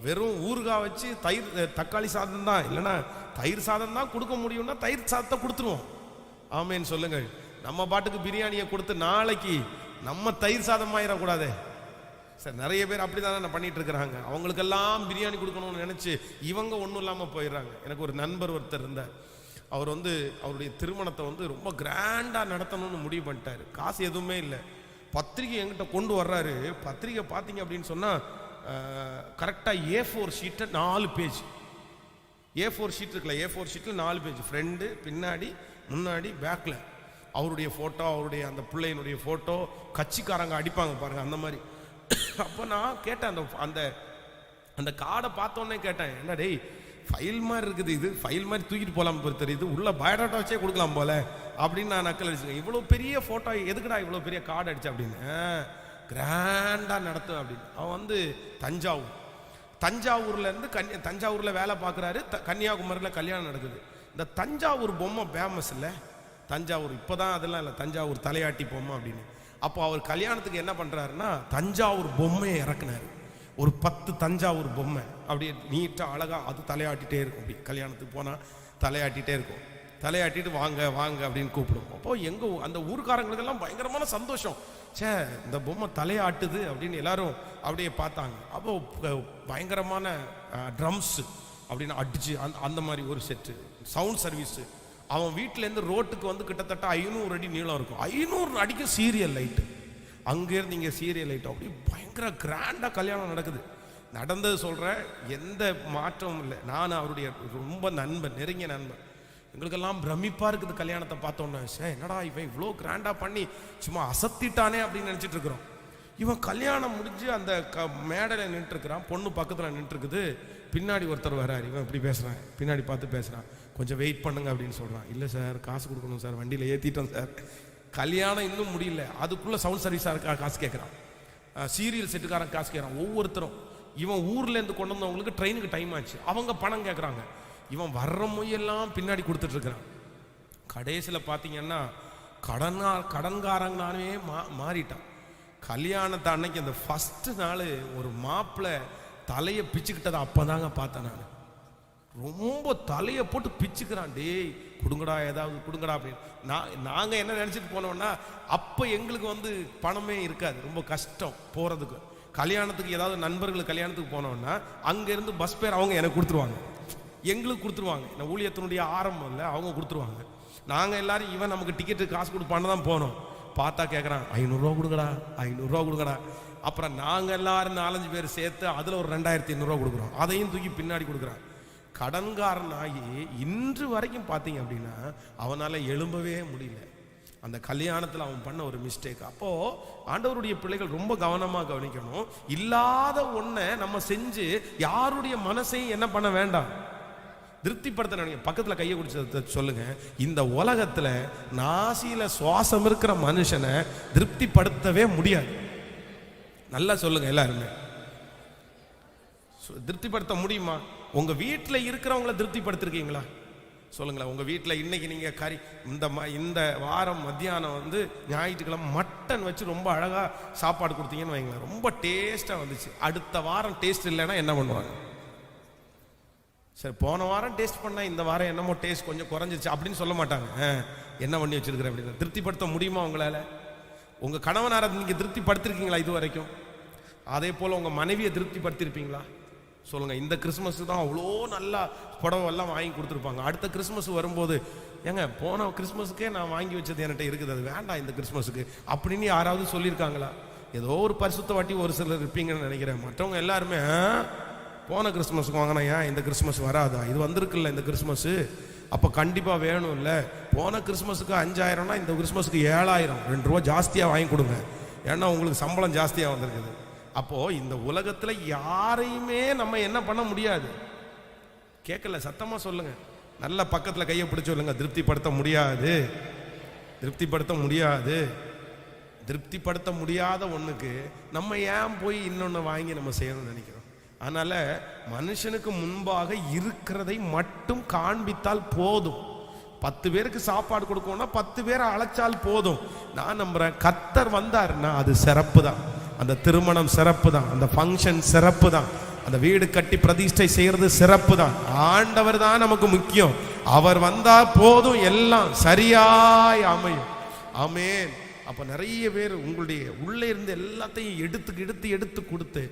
வெறும் ஊறுகாய் வச்சு தக்காளி சாதம் தான், இல்லைன்னா தயிர் சாதம் தான் கொடுக்க முடியும்னா தயிர் சாதத்தை கொடுத்துருவோம். ஆமேன்னு சொல்லுங்கள். நம்ம பாட்டுக்கு பிரியாணியை கொடுத்து நாளைக்கு நம்ம தயிர் சாதம் ஆயிடக்கூடாதே. சார் நிறைய பேர் அப்படிதான் பண்ணிட்டு இருக்கிறாங்க. அவங்களுக்கெல்லாம் பிரியாணி கொடுக்கணும்னு நினைச்சு இவங்க ஒன்றும் இல்லாமல் போயிடுறாங்க. எனக்கு ஒரு நண்பர் ஒருத்தர் இருந்தார். அவர் அவருடைய திருமணத்தை ரொம்ப கிராண்டா நடத்தணும்னு முடிவு பண்ணிட்டாரு. காசு எதுவுமே இல்லை. பத்திரிகை என்கிட்ட கொண்டு வர்றாரு. பத்திரிகை பார்த்தீங்க அப்படின்னு சொன்னா கரெக்டாக A4 ஷீட்டை 4 பேஜ். A4 ஷீட் இருக்குல்ல, A4 ஷீட்டில் 4 பேஜ், ஃப்ரெண்டு, பின்னாடி, முன்னாடி, பேக்கில் அவருடைய ஃபோட்டோ, அவருடைய அந்த பிள்ளையினுடைய ஃபோட்டோ, கட்சிக்காரங்க அடிப்பாங்க பாருங்க அந்த மாதிரி. அப்போ நான் கேட்டேன், அந்த அந்த கார்டை பார்த்தோன்னே கேட்டேன், என்ன டேய் ஃபைல் மாதிரி இருக்குது, இது ஃபைல் மாதிரி தூக்கிட்டு போகலாம் போல தெரியுது, உள்ள பயோடாட்டா வச்சே கொடுக்கலாம் போல அப்படின்னு நான் நக்கல் அடிச்சுக்கேன். இவ்வளோ பெரிய ஃபோட்டோ எதுக்குடா இவ்வளோ பெரிய கார்டு அடிச்சு அப்படின்னு. கிராண்டாக நடத்தும் அப்படின்னு. அவன் தஞ்சாவூர்லேருந்து தஞ்சாவூரில் வேலை பார்க்குறாரு. கன்னியாகுமரியில் கல்யாணம் நடக்குது. இந்த தஞ்சாவூர் பொம்மை ஃபேமஸ் இல்லை, தஞ்சாவூர் இப்போ தான் அதெல்லாம் இல்லை, தஞ்சாவூர் தலையாட்டி பொம்மை அப்படின்னு. அப்போ அவர் கல்யாணத்துக்கு என்ன பண்ணுறாருன்னா தஞ்சாவூர் பொம்மையை இறக்குனாரு. ஒரு 10 தஞ்சாவூர் பொம்மை அப்படியே நீட்டாக அழகாக அது தலையாட்டிகிட்டே இருக்கும். அப்படி கல்யாணத்துக்கு போனால் தலையாட்டிகிட்டே இருக்கும். தலையாட்டிட்டு வாங்க வாங்க அப்படின்னு கூப்பிடுவோம். அப்போது அந்த ஊருக்காரங்களுக்கெல்லாம் பயங்கரமான சந்தோஷம். சே இந்த பொம்மை தலையாட்டுது அப்படின்னு எல்லாரும் அப்படியே பார்த்தாங்க. அப்போ பயங்கரமான ட்ரம்ஸு அப்படின்னு அடிச்சு அந்த மாதிரி ஒரு செட்டு சவுண்ட் சர்வீஸு. அவன் வீட்டிலேருந்து ரோட்டுக்கு கிட்டத்தட்ட 500 அடி நீளம் இருக்கும். 500 அடிக்கு சீரியல் லைட்டு, அங்கேருந்து இங்கே சீரியல் லைட்டு, அப்படி பயங்கர கிராண்டாக கல்யாணம் நடக்குது. நடந்தது சொல்கிறேன், எந்த மாற்றமும் இல்லை. நான் அவருடைய ரொம்ப நண்பன், நெருங்கிய நண்பன். எங்களுக்கெல்லாம் பிரமிப்பாக இருக்குது கல்யாணத்தை பார்த்தோன்னே. என்னடா இவன் இவ்வளோ கிராண்டாக பண்ணி சும்மா அசத்திட்டானே அப்படின்னு நினச்சிட்டு இருக்கிறோம். இவன் கல்யாணம் முடிஞ்சு அந்த மேடையில் நின்றுருக்கிறான், பொண்ணு பக்கத்தில் நின்றுருக்குது. பின்னாடி ஒருத்தர் வர்றாரு, இவன் இப்படி பேசுகிறான், பின்னாடி பார்த்து பேசுகிறான், கொஞ்சம் வெயிட் பண்ணுங்க அப்படின்னு சொல்கிறான். இல்லை சார் காசு கொடுக்கணும் சார், வண்டியில் ஏற்றிட்டோம் சார், கல்யாணம் இன்னும் முடியல, அதுக்குள்ளே சவுண்ட் சர்வீஸாக காசு கேட்குறான், சீரியல் செட்டுக்காரன் காசு கேட்குறான். ஒவ்வொருத்தரும் இவன் ஊர்லேருந்து கொண்டு வந்தவங்களுக்கு ட்ரெயினுக்கு டைம் ஆச்சு, அவங்க பணம் கேட்குறாங்க. இவன் வர்ற மொய்யெல்லாம் பின்னாடி கொடுத்துட்ருக்கிறான். கடைசியில் பார்த்தீங்கன்னா கடன்காரங்கனாலே மாறிட்டான். கல்யாணத்தை அன்னைக்கு அந்த ஃபஸ்ட்டு நாள் ஒரு மாப்பிள்ளை தலையை பிச்சுக்கிட்டதை அப்போ தாங்க பார்த்தேன் நான். ரொம்ப தலையை போட்டு பிச்சுக்கிறான். டேய் கொடுங்கடா, ஏதாவது கொடுங்கடா அப்படின்னு. நாங்கள் என்ன நினச்சிட்டு போனோம்னா அப்போ எங்களுக்கு பணமே இருக்காது, ரொம்ப கஷ்டம் போகிறதுக்கு. கல்யாணத்துக்கு ஏதாவது நண்பர்கள் கல்யாணத்துக்கு போனோம்னா அங்கேருந்து பஸ் பேர் அவங்க எனக்கு கொடுத்துருவாங்க, எங்களுக்கு கொடுத்துருவாங்க. நான் ஊழியத்தினுடைய ஆரம்பம் இல்லை, அவங்க கொடுத்துருவாங்க. நாங்கள் எல்லாரும் இவன் நமக்கு டிக்கெட்டு காசு கொடுப்பான்னு தான் போனோம். பார்த்தா கேட்குறான் 500 ரூபா கொடுங்கடா, 500 ரூபா கொடுங்கடா. அப்புறம் நாங்கள் எல்லாரும் 4-5 பேர் சேர்த்து அதில் ஒரு 2500 ரூபா கொடுக்குறோம், அதையும் தூக்கி பின்னாடி கொடுக்குறான். கடன்காரனாகி இன்று வரைக்கும் பார்த்தீங்க அப்படின்னா அவனால் எழும்பவே முடியல. அந்த கல்யாணத்தில் அவன் பண்ண ஒரு மிஸ்டேக். அப்போது ஆண்டவருடைய பிள்ளைகள் ரொம்ப கவனமாக கவனிக்கணும். இல்லாத ஒன்றை நம்ம செஞ்சு யாருடைய மனசையும் என்ன பண்ண வேண்டாம், திருப்திப்படுத்த நினைக்க. பக்கத்தில் கையை குடிச்ச சொல்லுங்க, இந்த உலகத்தில் நாசியில சுவாசம் இருக்கிற மனுஷனை திருப்திப்படுத்தவே முடியாது. நல்லா சொல்லுங்க எல்லாருமே, திருப்திப்படுத்த முடியுமா? உங்க வீட்டில் இருக்கிறவங்கள திருப்திப்படுத்திருக்கீங்களா சொல்லுங்களேன். உங்க வீட்டில் இன்னைக்கு நீங்க இந்த வாரம் மத்தியானம் ஞாயிற்றுக்கிழமை மட்டன் வச்சு ரொம்ப அழகா சாப்பாடு கொடுத்தீங்கன்னு வைங்களேன், ரொம்ப டேஸ்டா வந்துச்சு. அடுத்த வாரம் டேஸ்ட் இல்லைன்னா என்ன பண்ணுவாங்க? சரி போன வாரம் டேஸ்ட் பண்ணா இந்த வாரம் என்னமோ டேஸ்ட் கொஞ்சம் குறைஞ்சிச்சு அப்படின்னு சொல்ல மாட்டாங்க. என்ன பண்ணி வச்சிருக்கிற அப்படின்னு திருப்திப்படுத்த முடியுமா உங்களால? உங்க கணவனாரை நீங்க திருப்திப்படுத்திருக்கீங்களா இது வரைக்கும்? அதே போல உங்க மனைவியை திருப்திப்படுத்திருப்பீங்களா சொல்லுங்க. இந்த கிறிஸ்மஸ் தான் அவ்வளோ நல்லா புடவெல்லாம் வாங்கி கொடுத்துருப்பாங்க. அடுத்த கிறிஸ்மஸ் வரும்போது ஏங்க போன கிறிஸ்மஸுக்கே நான் வாங்கி வச்சது என்கிட்ட இருக்குது, அது வேண்டாம் இந்த கிறிஸ்மஸுக்கு அப்படின்னு யாராவது சொல்லியிருக்காங்களா? ஏதோ ஒரு பரிசுத்த வாட்டி ஒரு சிலர் இருப்பீங்கன்னு நினைக்கிறேன். மற்றவங்க எல்லாருமே போன கிறிஸ்மஸுக்கு வாங்கினா ஏன் இந்த கிறிஸ்மஸ் வராதா, இது வந்திருக்குல்ல இந்த கிறிஸ்மஸ், அப்போ கண்டிப்பாக வேணும் இல்லை. போன கிறிஸ்மஸுக்கு 5000னா இந்த கிறிஸ்மஸுக்கு 7000, 2 ரூபா ஜாஸ்தியாக வாங்கி கொடுங்க, ஏன்னா உங்களுக்கு சம்பளம் ஜாஸ்தியாக வந்திருக்குது. அப்போது இந்த உலகத்தில் யாரையுமே நம்ம என்ன பண்ண முடியாது. கேட்கல சத்தமாக சொல்லுங்க, நல்ல பக்கத்தில் கையை பிடிச்சி சொல்லுங்க, திருப்திப்படுத்த முடியாது, திருப்திப்படுத்த முடியாது. திருப்திப்படுத்த முடியாத ஒன்றுக்கு நம்ம ஏன் போய் இன்னொன்று வாங்கி நம்ம செய்யணும்னு நினைக்கிறோம். அதனால மனுஷனுக்கு முன்பாக இருக்கிறதை மட்டும் காண்பித்தால் போதும். 10 பேருக்கு சாப்பாடு கொடுக்கணும்னா 10 பேரை அழைச்சால் போதும். நான் நம்புறேன் கர்த்தர் வந்தாருன்னா அது சிறப்பு தான், அந்த திருமணம் சிறப்பு தான், அந்த ஃபங்க்ஷன் சிறப்பு தான், அந்த வீடு கட்டி பிரதிஷ்டை செய்யறது சிறப்பு தான். ஆண்டவர் தான் நமக்கு முக்கியம். அவர் வந்தா போதும், எல்லாம் சரியாய் அமையும். ஆமென். அப்ப நிறைய பேர் உங்களுடைய உள்ளே இருந்து எல்லாத்தையும் எடுத்து கொடுத்து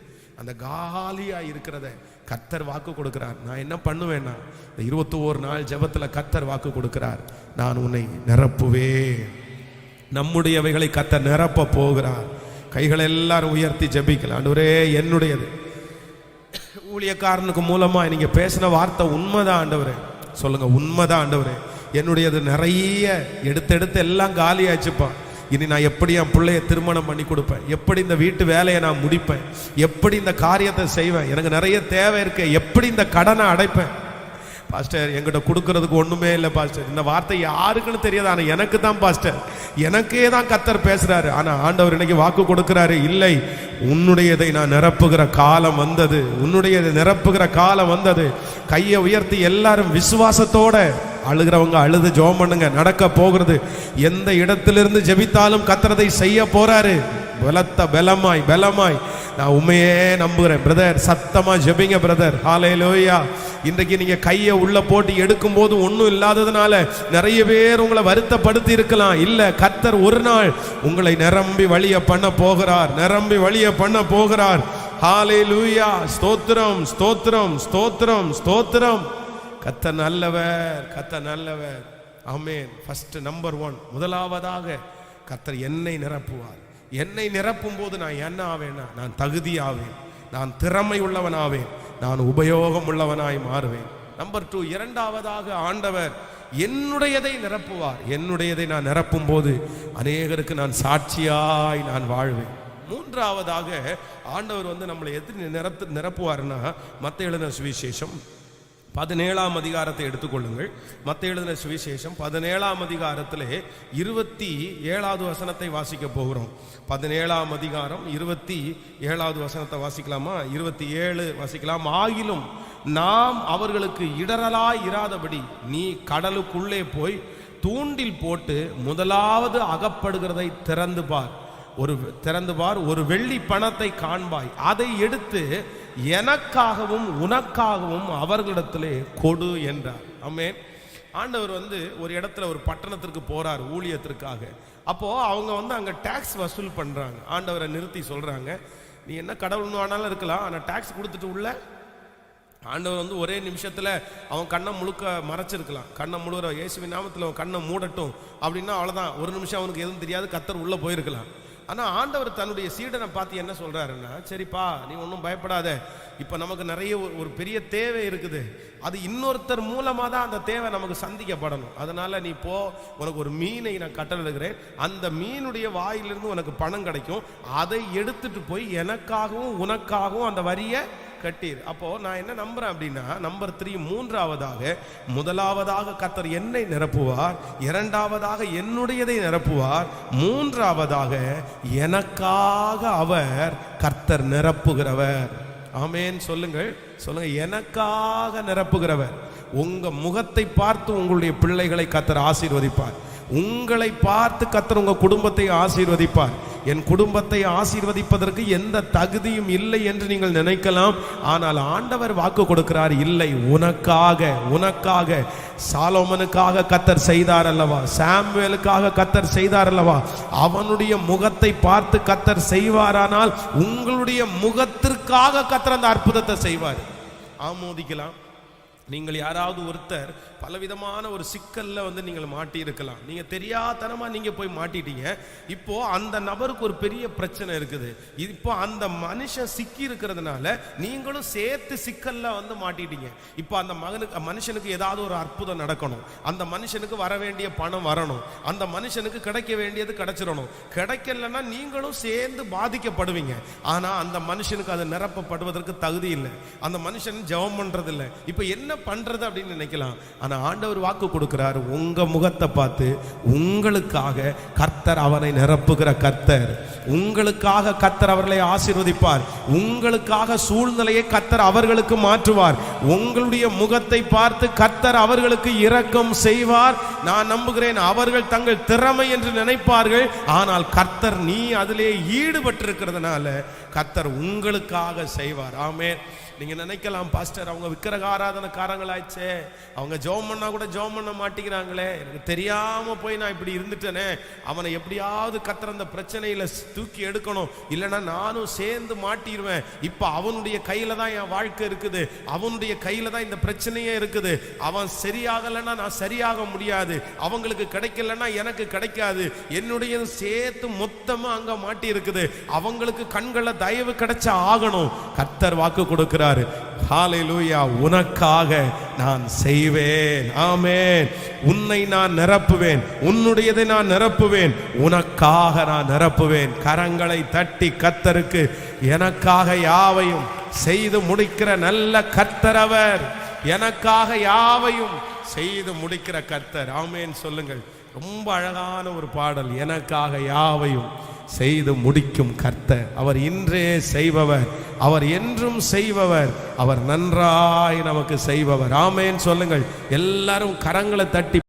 அந்த காலியா இருக்கிறத கர்த்தர் வாக்கு கொடுக்கிறார். நான் என்ன பண்ணுவேன்னா, இந்த 21 நாள் ஜெபத்துல கர்த்தர் வாக்கு கொடுக்கிறார், நான் உன்னை நிரப்புவேன். நம்முடையவைகளை கர்த்தர் நிரப்ப போகிறார். கைகளை எல்லாரும் உயர்த்தி ஜெபிக்கலாம். ஆண்டவரே, என்னுடையது ஊழியக்காரனுக்கு மூலமா நீங்க பேசின வார்த்தை உண்மைதான் ஆண்டவரே. சொல்லுங்க, உண்மைதான் ஆண்டவரே. என்னுடையது நிறைய எடுத்து எல்லாம் காலி ஆச்சுப்பா. இனி நான் எப்படி என் பிள்ளைய திருமணம் பண்ணி கொடுப்பேன், எப்படி இந்த வீட்டு வேலையை நான் முடிப்பேன், எப்படி இந்த காரியத்தை செய்வேன், எனக்கு நிறைய தேவை இருக்கு, எப்படி இந்த கடனை அடைப்பேன். பாஸ்டர், என்கிட்ட கொடுக்கறதுக்கு ஒண்ணுமே இல்லை பாஸ்டர். இந்த வார்த்தை யாருக்குன்னு தெரியாது, ஆனா எனக்கு தான் பாஸ்டர், எனக்கே தான் கர்த்தர் பேசுறாரு. ஆனா ஆண்டவர் இன்னைக்கு வாக்கு கொடுக்கிறாரு, இல்லை, உன்னுடையதை நான் நிரப்புகிற காலம் வந்தது, உன்னுடையதை நிரப்புகிற காலம் வந்தது. கையை உயர்த்தி எல்லாரும் விசுவாசத்தோட அழுகிறவங்க அழுது ஜெபம் பண்ணுங்க. நடக்க போகிறது. எந்த இடத்திலிருந்து ஜெபித்தாலும் கர்த்தர் செய்ய போறாரு. பலமாய் நான் உண்மையே நம்புகிறேன். பிரதர், சத்தமா ஜெபிங்க பிரதர். ஹல்லேலூயா. இன்றைக்கு நீங்க கையை உள்ள போட்டு எடுக்கும் போது ஒன்றும் இல்லாததுனால நிறைய பேர் உங்களை வருத்தப்படுத்தி இருக்கலாம். இல்ல, கர்த்தர் ஒரு நாள் உங்களை நிரம்பி வழிய பண்ண போகிறார், நிரம்பி வழிய பண்ண போகிறார். ஹல்லேலூயா. ஸ்தோத்திரம், ஸ்தோத்திரம், ஸ்தோத்திரம், ஸ்தோத்திரம். கர்த்தர் நல்லவர், கர்த்தர் நல்லவர். ஆமென். ஃபர்ஸ்ட் நம்பர் 1, முதலாவதாக கர்த்தர் என்னை நிரப்புவார். என்னை நிரப்பும் போது நான் என்ன ஆவேன்னா, நான் தகுதி ஆவேன், நான் திறமை உள்ளவன் ஆவேன், நான் உபயோகம் உள்ளவனாய் மாறுவேன். நம்பர் 2, இரண்டாவதாக ஆண்டவர் என்னுடையதை நிரப்புவார். என்னுடையதை நான் நிரப்பும் போது அநேகருக்கு நான் சாட்சியாய் நான் வாழ்வேன். மூன்றாவதாக ஆண்டவர் நம்மளை எது நிரப்புவார்னா, மத்தேயு எழுதின சுவிசேஷம் 17ஆம் அதிகாரத்தை எடுத்துக்கொள்ளுங்கள். மத்தேயு எழுதின சுவிசேஷம் 17ஆம் அதிகாரத்திலே 27வது வசனத்தை வாசிக்க போகிறோம். 17ஆம் அதிகாரம் 27வது வசனத்தை வாசிக்கலாமா? 27 வாசிக்கலாம். ஆகிலும் நாம் அவர்களுக்கு இடரலாய் இராதபடி நீ கடலுக்குள்ளே போய் தூண்டில் போட்டு முதலாவது அகப்படுகிறதை திறந்து பார், ஒரு வெள்ளி பணத்தை காண்பாய், அதை எடுத்து எனக்காகவும் உனக்காகவும் அவர்களிடத்திலே கொடு என்றார். ஆமென். ஆண்டவர் ஒரு இடத்துல ஒரு பட்டணத்திற்கு போறார் ஊழியத்திற்காக. அப்போ அவங்க அங்க டாக்ஸ் வசூல் பண்றாங்க. ஆண்டவரை நிறுத்தி சொல்றாங்க, நீ என்ன கடவுள் ஆனாலும் இருக்கலாம், ஆனா டாக்ஸ் கொடுத்துட்டு உள்ள. ஆண்டவர் ஒரே நிமிஷத்துல அவன் கண்ணை முழுக்க மறைச்சிருக்கலாம். கண்ணை முழுகிற இயேசுவின் நாமத்தில் அவன் கண்ணை மூடட்டும் அப்படின்னா அவ்வளவுதான், ஒரு நிமிஷம் அவனுக்கு எதுவும் தெரியாது, கர்த்தர் உள்ள போயிருக்கலாம். ஆனா ஆண்டவர் தன்னுடைய சீடனை பார்த்து என்ன சொல்றாருன்னா, சரிப்பா, நீ ஒன்றும் பயப்படாத, இப்ப நமக்கு நிறைய ஒரு பெரிய தேவை இருக்குது, அது இன்னொருத்தர் மூலமா தான் அந்த தேவை நமக்கு சந்திக்கப்படணும். அதனால நீ போ, உனக்கு ஒரு மீனை நான் கட்டளையிடுகிறேன், அந்த மீனுடைய வாயிலிருந்து உனக்கு பணம் கிடைக்கும், அதை எடுத்துட்டு போய் எனக்காகவும் உனக்காகவும் அந்த வரியை கட்டீர். அப்போ நான் என்ன நம்புறேன் அப்படின்னா, நம்பர் 3, மூன்றாவதாக, முதலாவதாக கர்த்தர் என்னை நிரப்புவார், இரண்டாவதாக என்னுடையதை நிரப்புவார், மூன்றாவதாக எனக்காக அவர் கர்த்தர் நிரப்புகிறவர். ஆமென். சொல்லுங்கள், எனக்காக நிரப்புகிறவர். உங்க முகத்தை பார்த்து உங்களுடைய பிள்ளைகளை கர்த்தர் ஆசீர்வதிப்பார். உங்களை பார்த்து கர்த்தர் உங்க குடும்பத்தை ஆசீர்வதிப்பார். என் குடும்பத்தை ஆசீர்வதிப்பதற்கு எந்த தகுதியும் இல்லை என்று நீங்கள் நினைக்கலாம். ஆனால் ஆண்டவர் வாக்கு கொடுக்கிறார், இல்லை, உனக்காக சாலோமனுக்காக கர்த்தர் செய்தார் அல்லவா, சாமுவேலுக்காக கர்த்தர் செய்தார் அல்லவா, அவனுடைய முகத்தை பார்த்து கர்த்தர் செய்வாரானால் உங்களுடைய முகத்திற்காக கர்த்தர் அந்த அற்புதத்தை செய்வார். ஆமோதிக்கலாம். நீங்கள் யாராவது ஒருத்தர் பலவிதமான ஒரு சிக்கல்ல நீங்கள் மாட்டி இருக்கலாம். நீங்க தெரியாதனமா நீங்க போய் மாட்டிட்டீங்க. இப்போ அந்த நபருக்கு ஒரு பெரிய பிரச்சனை இருக்குது. இப்போ அந்த மனுஷன் சிக்கி இருக்கிறதுனால நீங்களும் சேர்த்து சிக்கல்ல மாட்டிட்டீங்க. இப்போ அந்த மனுஷனுக்கு ஏதாவது ஒரு அற்புதம் நடக்கணும், அந்த மனுஷனுக்கு வர வேண்டிய பணம் வரணும், அந்த மனுஷனுக்கு கிடைக்க வேண்டியது கிடைச்சிடணும். கிடைக்கலன்னா நீங்களும் சேர்ந்து பாதிக்கப்படுவீங்க. ஆனா அந்த மனுஷனுக்கு அது நிரப்பப்படுவதற்கு தகுதி இல்லை, அந்த மனுஷன் ஜெபம் பண்றது இல்லை. இப்போ என்ன பண்றது அப்படின்னு நினைக்கலாம். ஆனா ஆண்டவர் வாக்கு கொடுக்கிறார், உங்க முகத்தை பார்த்து உங்களுக்காக கர்த்தர் அவனை நிரப்புகிற கர்த்தர், உங்களுக்காக கர்த்தர் அவர்களை ஆசீர்வதிப்பார், உங்களுக்காக சூழ்நிலையை கர்த்தர் அவர்களுக்கு மாற்றுவார், உங்களுடைய முகத்தை பார்த்து கர்த்தர் அவர்களுக்கு இரக்கம் செய்வார். நான் நம்புகிறேன், அவர்கள் தங்கள் திறமை என்று நினைப்பார்கள், ஆனால் கர்த்தர் நீ அதிலே ஈடுபட்டிருக்கிறதுனால கர்த்தர் உங்களுக்காக செய்வார். ஆமென். நீங்க நினைக்கலாம், பாஸ்டர் அவங்க விக்கிரக ஆராதனைக்காரங்களாச்சே, அவங்க ஜெபம் ஜெபம் பண்ணா கூட ஜெபம் பண்ண மாட்டேங்கிறாங்களே, எனக்கு தெரியாம போய் நான் இப்படி இருந்துட்டேனே, அவனை எப்படியாவது கர்த்தர் அந்த பிரச்சனையில தூக்கி எடுக்கணும், இல்லைன்னா நானும் சேர்ந்து மாட்டிடுவேன். இப்ப அவனுடைய கையில தான் என் வாழ்க்கை இருக்குது, அவனுடைய கையில தான் இந்த பிரச்சனையே இருக்குது. அவன் சரியாகலைன்னா நான் சரியாக முடியாது, அவங்களுக்கு கிடைக்கலன்னா எனக்கு கிடைக்காது, என்னுடைய சேர்த்து மொத்தமா அங்க மாட்டி இருக்குது. அவங்களுக்கு கண்களை தயவு கிடைச்ச ஆகணும். கர்த்தர் வாக்கு கொடுக்கிறாரு, ஹல்லேலூயா, உனக்காக நான் செய்வேன். ஆமென். உன்னை நான் நிரப்புவேன், உன்னுடையதை நான் நிரப்புவேன், உனக்காக நான் நிரப்புவேன். கரங்களை தட்டி கர்த்தருக்கு எனக்காக யாவையும் செய்து முடிக்கிற நல்ல கர்த்தர் அவர். எனக்காக யாவையும் செய்து முடிக்கிற கர்த்தர். ஆமென் சொல்லுங்கள். ரொம்ப அழகான ஒரு பாடல். எனக்காக யாவையும் செய்து முடிக்கும் கர்த்தர். அவர் இன்றே செய்பவர், அவர் என்றும் செய்பவர், அவர் நன்றாய் நமக்கு செய்பவர். ஆமென் சொல்லுங்கள். எல்லாரும் கரங்களை தட்டி